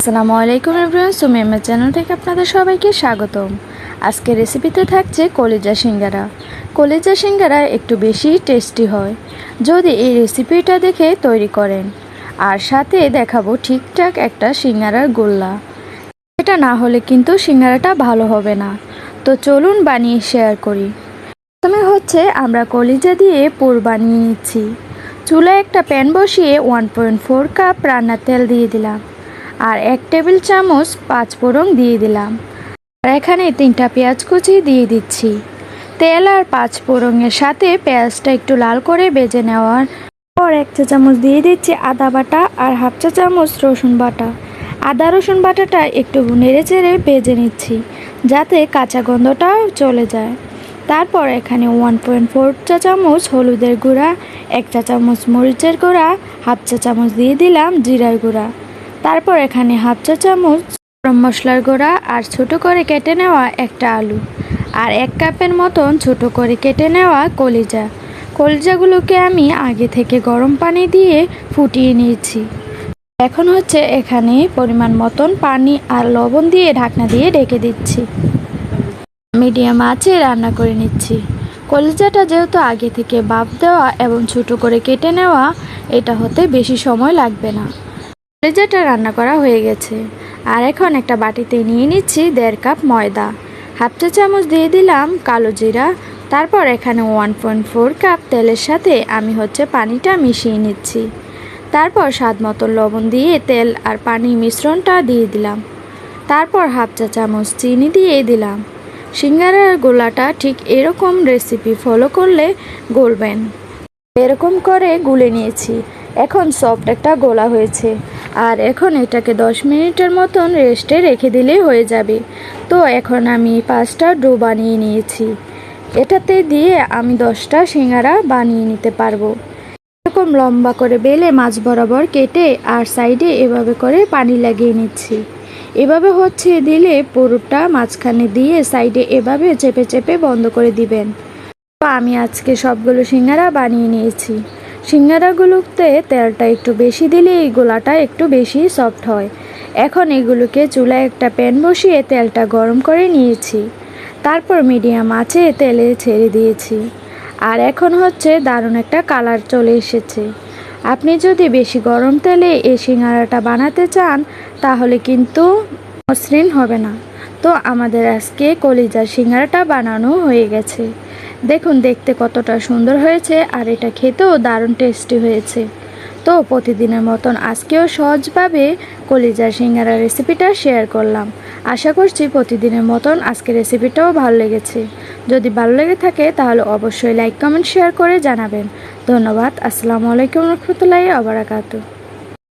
আসসালামু আলাইকুম everyone, সুমিয়ামের channel থেকে আপনাদের সবাইকে স্বাগতম। আজকের রেসিপিতে থাকছে কলিজা সিঙ্গারা। কলিজা সিঙ্গারা একটু বেশি টেস্টি হয় যদি এই রেসিপিটা দেখে তৈরি করেন। আর সাথে দেখাবো ঠিকঠাক একটা সিঙ্গারার গোল্লা। এটা না হলে কিন্তু সিঙ্গারাটা ভালো হবে না। তো চলুন বানিয়ে শেয়ার করি। প্রথমে আমরা কলিজা দিয়ে পুর বানিয়ে নিচ্ছি। চুলায় একটা প্যান বসিয়ে 1.4 কাপ রান্নার তেল দিয়ে দিলাম আর 1 টেবিল চামচ পাঁচফোড়ন দিয়ে দিলাম। আর এখানে 3টা পেঁয়াজ কুচি দিয়ে দিচ্ছি। তেল আর পাঁচফোড়নের সাথে পেঁয়াজটা একটু লাল করে ভেজে নেওয়ার পর 1 চা চামচ দিয়ে দিচ্ছি আদা বাটা আর 1/2 চা চামচ রসুন বাটা। আদা রসুন বাটাটা একটু নেড়ে চেড়ে ভেজে নিচ্ছি যাতে কাঁচা গন্ধটা চলে যায়। তারপর এখানে 1.4 চা চামচ হলুদের গুঁড়া, 1 চা চামচ মরিচের গুঁড়া, 1/2 চা চামচ দিয়ে দিলাম জিরার গুঁড়া। তারপর এখানে 1/2 চা চামচ গরম মশলার গুঁড়া আর ছোট করে কেটে নেওয়া একটা আলু আর 1 কাপের মতন ছোট করে কেটে নেওয়া কলিজাগুলোকে আমি আগে থেকে গরম পানি দিয়ে ফুটিয়ে নিয়েছি। এখন এখানে পরিমাণ মতন পানি আর লবণ দিয়ে ঢাকনা দিয়ে ঢেকে দিচ্ছি। মিডিয়াম আঁচে রান্না করে নিচ্ছি। কলিজাটা যেহেতু আগে থেকে ভাপ দেওয়া এবং ছোট করে কেটে নেওয়া, এটা হতে বেশি সময় লাগবে না। কলিজাটা রান্না করা হয়ে গেছে। আর এখন একটা বাটিতে নিয়ে নিচ্ছি 1.5 কাপ ময়দা, 1/2 চা চামচ দিয়ে দিলাম কালো জিরা। তারপর এখানে 1.4 কাপ তেলের সাথে আমি পানিটা মিশিয়ে নিচ্ছি। তারপর স্বাদ মতো লবণ দিয়ে তেল আর পানির মিশ্রণটা দিয়ে দিলাম। তারপর 1/2 চা চামচ চিনি দিয়ে দিলাম। সিঙ্গারার গোলাটা ঠিক এরকম রেসিপি ফলো করলে গলবেন। এরকম করে গুলে নিয়েছি। এখন সফট একটা গোলা হয়েছে। আর এখন এটাকে 10 মিনিটের মতন রেস্টে রেখে দিলেই হয়ে যাবে। তো এখন আমি 5টা ডো বানিয়ে নিয়েছি। এটাতে দিয়ে আমি 10টা সিঙ্গারা বানিয়ে নিতে পারবো। এরকম লম্বা করে বেলে মাছ বরাবর কেটে আর সাইডে এভাবে করে পানি লাগিয়ে নিচ্ছি। এভাবে দিলে পুরোটা মাঝখানে দিয়ে সাইডে এভাবে চেপে চেপে বন্ধ করে দিবেন। তো আমি আজকে সবগুলো সিঙ্গারা বানিয়ে নিয়েছি। সিঙ্গারাগুলোতে তেলটা একটু বেশি দিলে এই গোলাটা একটু বেশি সফট হয়। এখন এগুলোকে চুলায় একটা প্যান বসিয়ে তেলটা গরম করে নিয়েছি। তারপর মিডিয়াম আঁচে তেলে ছেড়ে দিয়েছি। আর এখন দারুণ একটা কালার চলে এসেছে। আপনি যদি বেশি গরম তেলে এই সিঙ্গারাটা বানাতে চান তাহলে কিন্তু মসৃণ হবে না। তো আমাদের আজকে কলিজার সিঙ্গারাটা বানানো হয়ে গেছে। দেখুন দেখতে কতটা সুন্দর হয়েছে আর এটা খেতেও দারুণ টেস্টি হয়েছে। তো প্রতিদিনের মতন আজকেও সহজভাবে কলিজার সিঙ্গারা রেসিপিটা শেয়ার করলাম। আশা করছি প্রতিদিনের মতন আজকের রেসিপিটাও ভালো লেগেছে। যদি ভালো লেগে থাকে তাহলে অবশ্যই লাইক কমেন্ট শেয়ার করে জানাবেন। ধন্যবাদ। আসসালামু আলাইকুম রহমতুল্লাহি ওয়া বারাকাতুহু।